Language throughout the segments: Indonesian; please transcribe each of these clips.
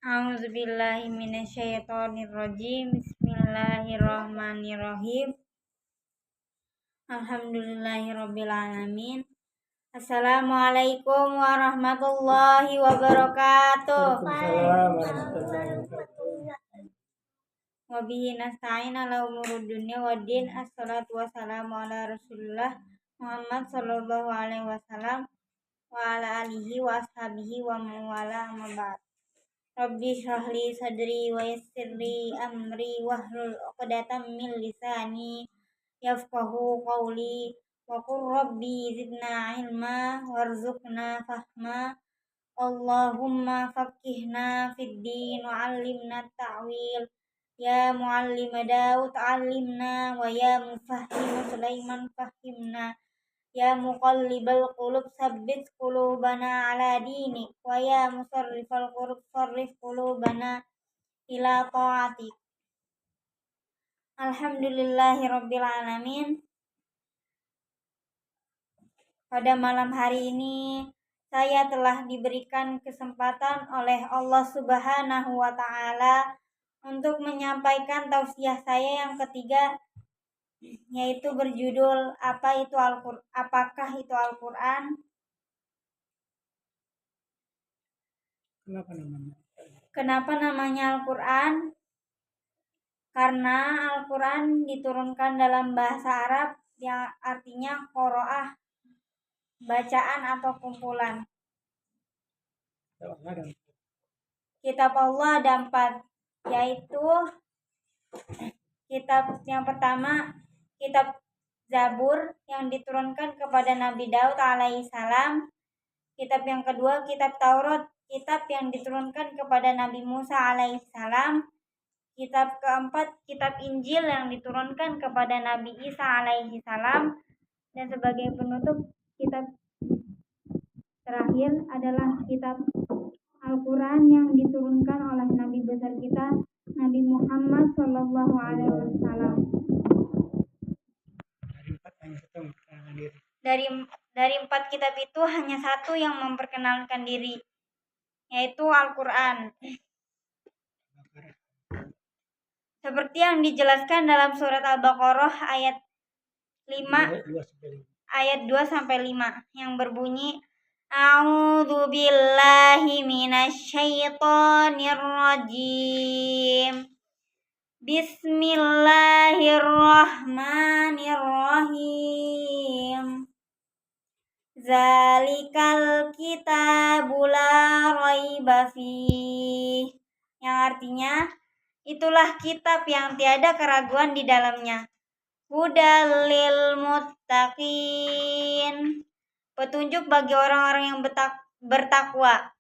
A'udzubillahi minasyaitonirrajim. Bismillahirrahmanirrahim. Alhamdulillahirabbil alamin. Assalamualaikum warahmatullahi wabarakatuh. Waalaikumsalam warahmatullahi wabarakatuh. Wa bihi nasta'in ala umurud dunya waddin. Assalatu wassalamu ala Rasulillah Muhammad sallallahu alaihi wasallam wa ala alihi wa ashabihi wa man wala amma ba'd. Rabbi shrah li sadri wa yassir li amri wahlul 'uqdatam min lisani yafqahu qawli wa qur rabbi zidna ilma warzuqna fahma. Allahumma faqihna fid din wa 'allimna ta'wil. Ya muallim Daud 'allimna wa ya mufahhim Sulaiman fahimna. Ya muqallibal qulub sabbit qulubana ala dinik wa ya musarrifal qulub sarrif qulubana ila ta'atik. Alhamdulillahirabbil alamin. Pada malam hari ini saya telah diberikan kesempatan oleh Allah Subhanahu wa taala untuk menyampaikan tausiah saya yang ketiga, yaitu berjudul apakah itu Al-Qur'an? Kenapa namanya Al-Qur'an? Karena Al-Qur'an diturunkan dalam bahasa Arab yang artinya qiraah, bacaan atau kumpulan. Kitab Allah ada 4, yaitu kitab yang pertama kitab Zabur yang diturunkan kepada Nabi Daud alaihissalam. Kitab yang kedua kitab Taurat, kitab yang diturunkan kepada Nabi Musa alaihissalam. Kitab keempat kitab Injil yang diturunkan kepada Nabi Isa alaihissalam. Dan sebagai penutup kitab terakhir adalah kitab Al-Quran yang diturunkan oleh Nabi besar kita Nabi Muhammad sallallahu alaihi wasallam. Dari 4 kitab itu hanya satu yang memperkenalkan diri, yaitu Al-Quran. Seperti yang dijelaskan dalam surat Al-Baqarah ayat 2-5 yang berbunyi, A'udzu billahi minasyaitonir rajim. Bismillahirrahmanirrahim. Zalikal kitabul la raiba fih. Yang artinya, itulah kitab yang tiada keraguan di dalamnya. Hudal lil muttaqin. Petunjuk bagi orang-orang yang bertakwa.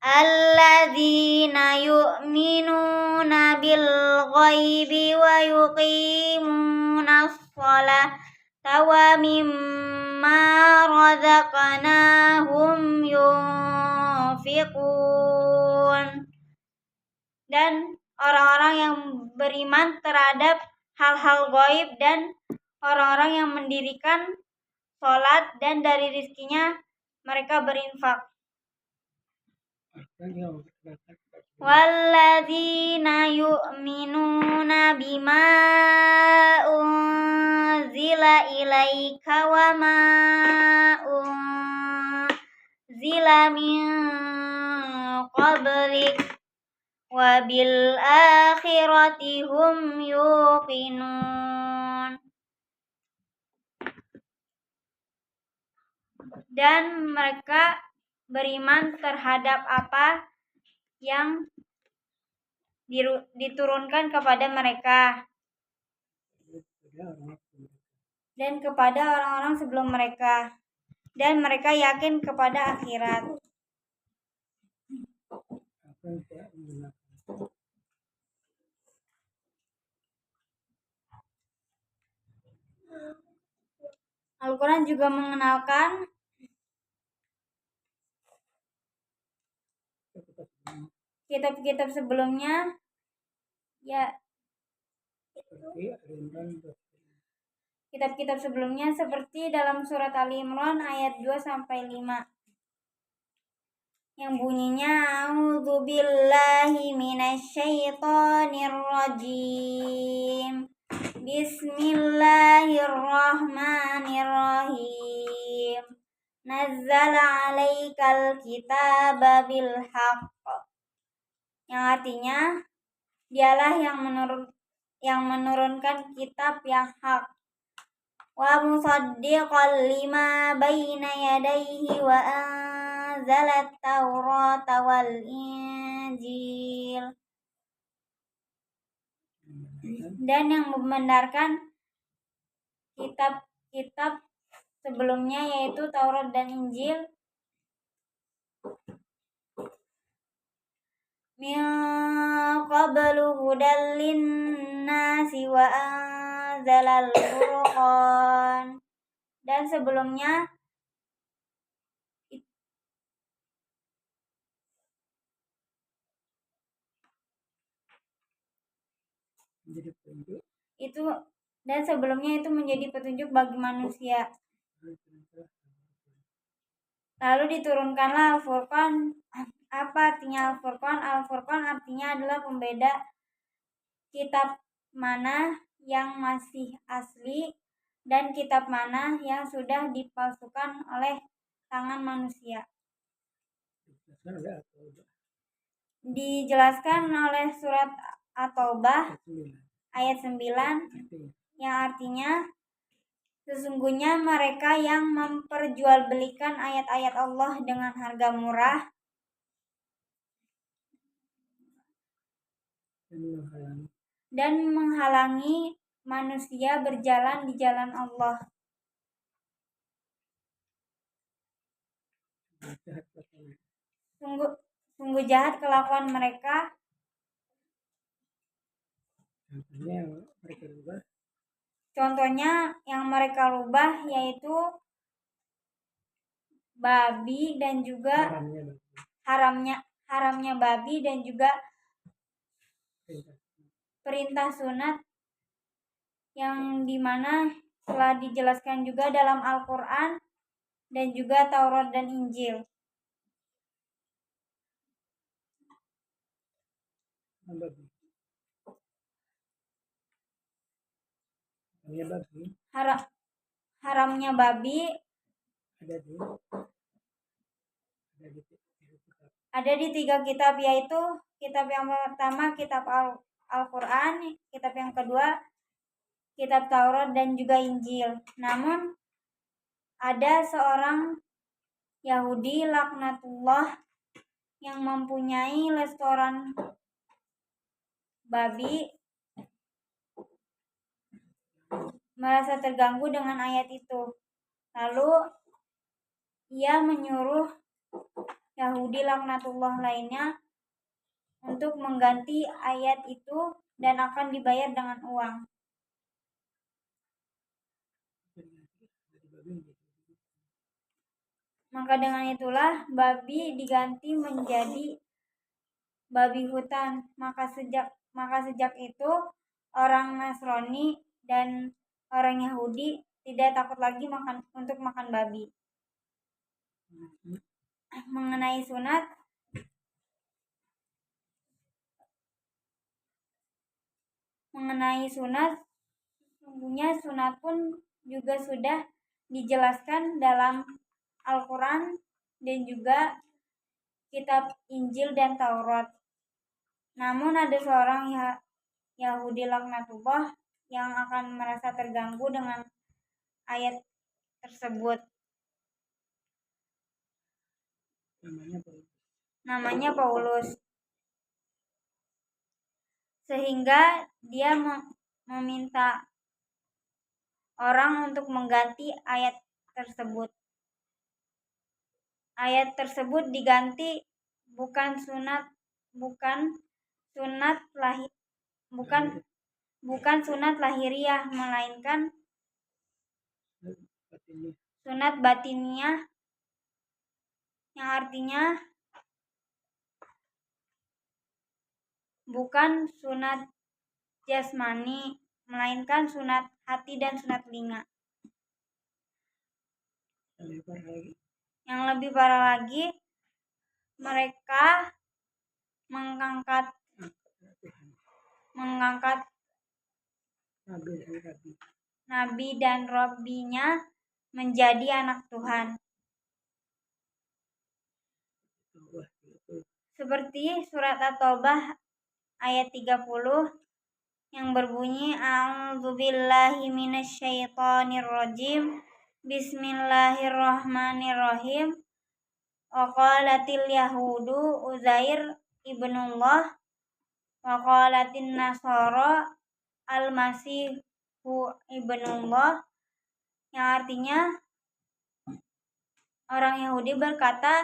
Alladzina yu'minuna bil ghaibi wa yuqimunas sholata wa mimma razaqnahum yunfiqun. Dan orang-orang yang beriman terhadap hal-hal gaib dan orang-orang yang mendirikan sholat dan dari rizkinya mereka berinfak. Walladzina yu'minuna bima unzila ilaika wa ma unzila min qablik wa bil akhirati hum yuqinun. Dan mereka beriman terhadap apa yang diturunkan kepada mereka dan kepada orang-orang sebelum mereka, dan mereka yakin kepada akhirat. Al-Quran juga mengenalkan kitab-kitab sebelumnya, kitab-kitab sebelumnya seperti dalam surat Ali Imran ayat 2-5, yang bunyinya a'udzubillahi minasyaitonirrajim. Bismillahirrahmanirrahim. Nazzala 'alaikal kitaba bil haqq. Yang artinya dialah yang menurunkan kitab yang hak. Wa musaddiqan lima baina yadayhi wa anzalat taurata wal injil. Dan yang membenarkan kitab-kitab sebelumnya yaitu Taurat dan Injil. Min qablu hudal linnasi wa anzalal furqan. Dan sebelumnya itu menjadi petunjuk bagi manusia. Lalu diturunkanlah Al-Furqan. Apa artinya Al-Furqan? Al-Furqan artinya adalah pembeda kitab mana yang masih asli dan kitab mana yang sudah dipalsukan oleh tangan manusia. Dijelaskan oleh surat At-Taubah ayat 9 yang artinya sesungguhnya mereka yang memperjualbelikan ayat-ayat Allah dengan harga murah dan menghalangi manusia berjalan di jalan Allah. Sungguh jahat kelakuan mereka. Contohnya yang mereka rubah yaitu babi dan juga haramnya babi dan juga perintah sunat yang dimana telah dijelaskan juga dalam Al-Quran dan juga Taurat dan Injil. Haramnya babi ada di 3 kitab, yaitu kitab yang pertama kitab Al-Quran, kitab yang kedua kitab Taurat dan juga Injil. Namun ada seorang Yahudi laknatullah yang mempunyai restoran babi merasa terganggu dengan ayat itu. Lalu ia menyuruh Yahudi laknatullah lainnya untuk mengganti ayat itu dan akan dibayar dengan uang. Maka dengan itulah babi diganti menjadi babi hutan. Maka sejak itu orang Nasrani dan orang Yahudi tidak takut lagi untuk makan babi. Mengenai sunat, sesungguhnya sunat pun juga sudah dijelaskan dalam Al-Quran dan juga kitab Injil dan Taurat. Namun ada seorang Yahudi laknatullah yang akan merasa terganggu dengan ayat tersebut. Namanya Paulus. Sehingga dia meminta orang untuk mengganti ayat tersebut. Ayat tersebut diganti bukan sunat lahiriah, melainkan sunat batiniah, yang artinya bukan sunat jasmani, melainkan sunat hati dan sunat telinga. Yang lebih parah lagi, mereka mengangkat Nabi dan Rabbinya menjadi anak Tuhan. Seperti surat At-Taubah ayat 30 yang berbunyi A'udzubillahi minasyaitonirrajim. Bismillahirrahmanirrahim. Wa qalatil yahudu Uzair ibnullah wa qalatin nasara al-masihu ibnullah, yang artinya orang Yahudi berkata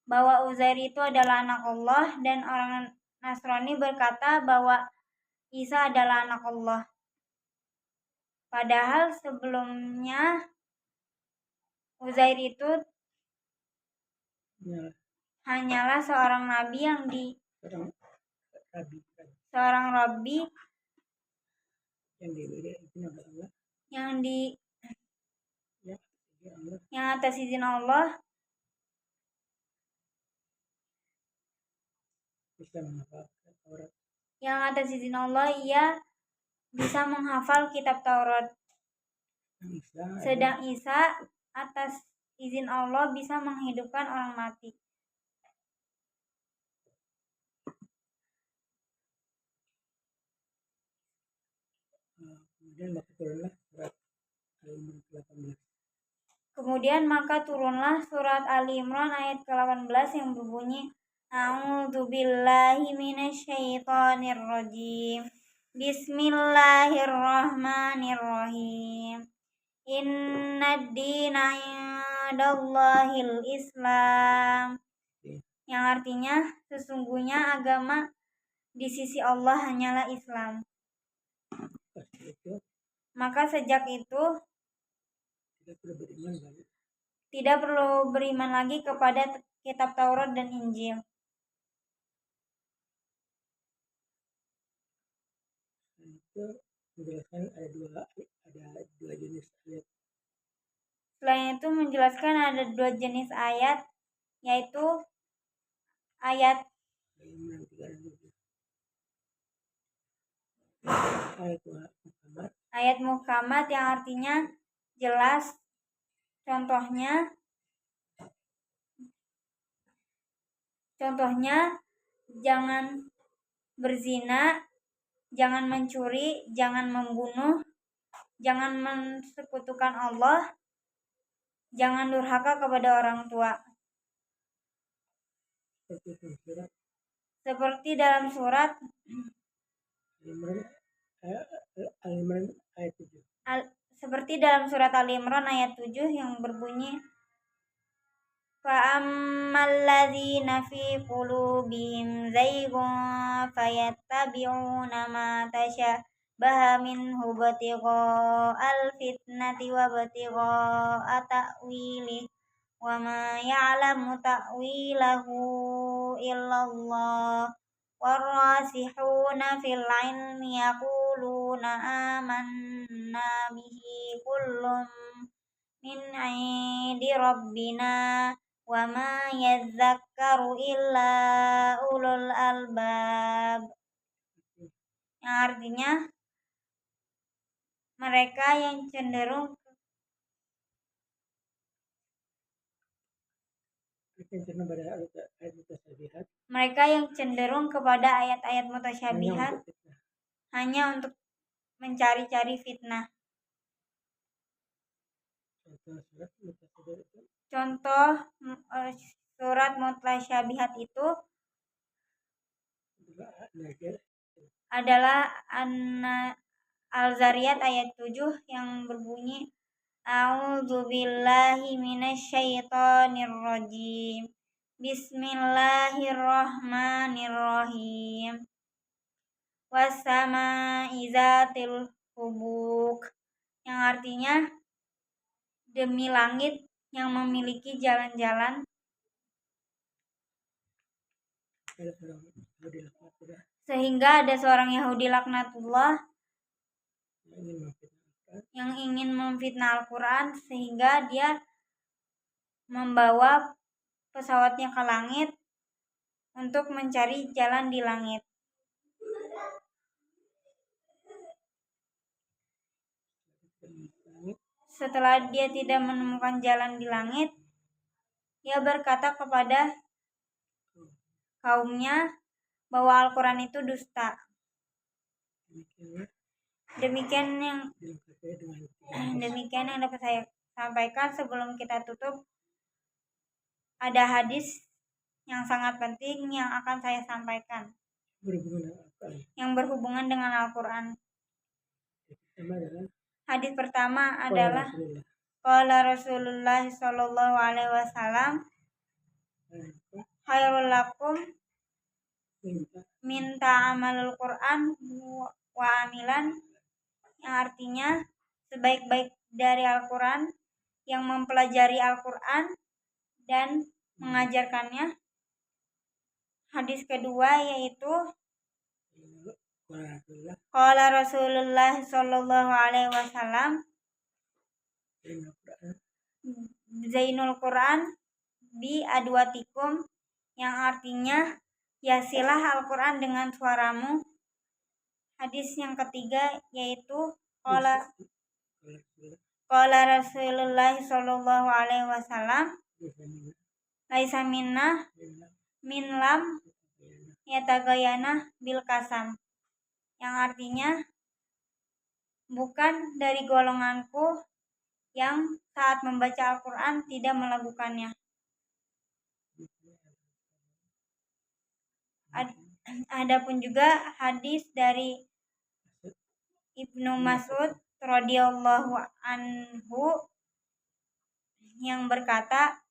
bahwa Uzair itu adalah anak Allah, dan orang Nasrani berkata bahwa Isa adalah anak Allah. Padahal sebelumnya Uzair itu hanyalah seorang nabi seorang rabi yang atas izin Allah ia bisa menghafal kitab Taurat. Sedang Isa atas izin Allah bisa menghidupkan orang mati. Kemudian maka turunlah surat Ali Imran ayat ke-18 yang berbunyi A'udzubillahi minasyaitonirrajim. Bismillahirrahmanirrahim. Innad-dina indallahil Islam, yang artinya sesungguhnya agama di sisi Allah hanyalah Islam. Maka sejak itu tidak perlu beriman lagi kepada kitab Taurat dan Injil. Selain itu menjelaskan ada dua jenis ayat, yaitu ayat muhkamat yang artinya jelas. Contohnya jangan berzina, jangan mencuri, jangan membunuh, jangan mensekutukan Allah, jangan durhaka kepada orang tua. Seperti dalam surat Ali Imran ayat 7 yang berbunyi Fa'ammalladzina fi qulubihim zaygun fayattabi'una ma tashabaha minhu ibtigha'al fitnati wa ibtigha'a ta'wilih wa ma ya'lamu ta'wilahu illallah warrasihuna fil ilmi yaquluna amanna bihi kullum min 'indi rabbina wa ma yadzakkaru illa ulul albab, yang artinya mereka yang cenderung kepada ayat-ayat mutasyabihat hanya untuk mencari-cari fitnah. Contoh surat mutasyabihat itu adalah Al-Zariyat ayat 7 yang berbunyi A'udzubillahi minasyaitonirrajim. Bismillahirrahmanirrahim. Wassama'i zatil hubuk, yang artinya demi langit yang memiliki jalan-jalan. Sehingga ada seorang Yahudi laknatullah yang ingin memfitnah Al-Quran, sehingga dia membawa pesawatnya ke langit untuk mencari jalan di langit. Setelah dia tidak menemukan jalan di langit, ia berkata kepada kaumnya bahwa Al-Quran itu dusta. Demikian yang dapat saya sampaikan. Sebelum kita tutup, ada hadis yang sangat penting yang akan saya sampaikan yang berhubungan dengan Al-Quran. Hadis pertama adalah qala Rasulullah sallallahu alaihi wasallam, khairul lakum min ta'amalul Quran wa amilan, yang artinya sebaik-baik dari Al-Quran yang mempelajari Al-Quran dan mengajarkannya. Hadis kedua yaitu qala Rasulullah sallallahu alaihi wasallam, Zainul Quran bi adwatikum, yang artinya hiasilah Al-Quran dengan suaramu. Hadis yang ketiga yaitu qala Rasulullah sallallahu alaihi wasallam, laisa minna min lam yatagayana bil kasam, yang artinya bukan dari golonganku yang saat membaca Al-Quran tidak melakukannya. Adapun juga hadis dari Ibnu Mas'ud radhiyallahu anhu yang berkata,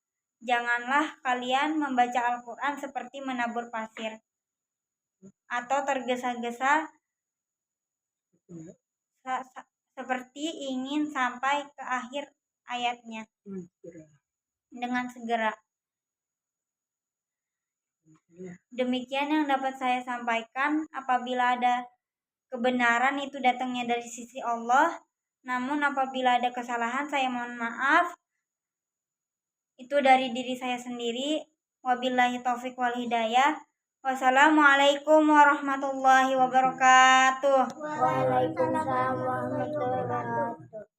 janganlah kalian membaca Al-Quran seperti menabur pasir atau tergesa-gesa seperti ingin sampai ke akhir ayatnya dengan segera. Demikian yang dapat saya sampaikan. Apabila ada kebenaran itu datangnya dari sisi Allah, namun apabila ada kesalahan saya mohon maaf, itu dari diri saya sendiri. Wabillahi taufiq wal hidayah. Wassalamualaikum warahmatullahi wabarakatuh. Waalaikumsalam warahmatullahi wabarakatuh.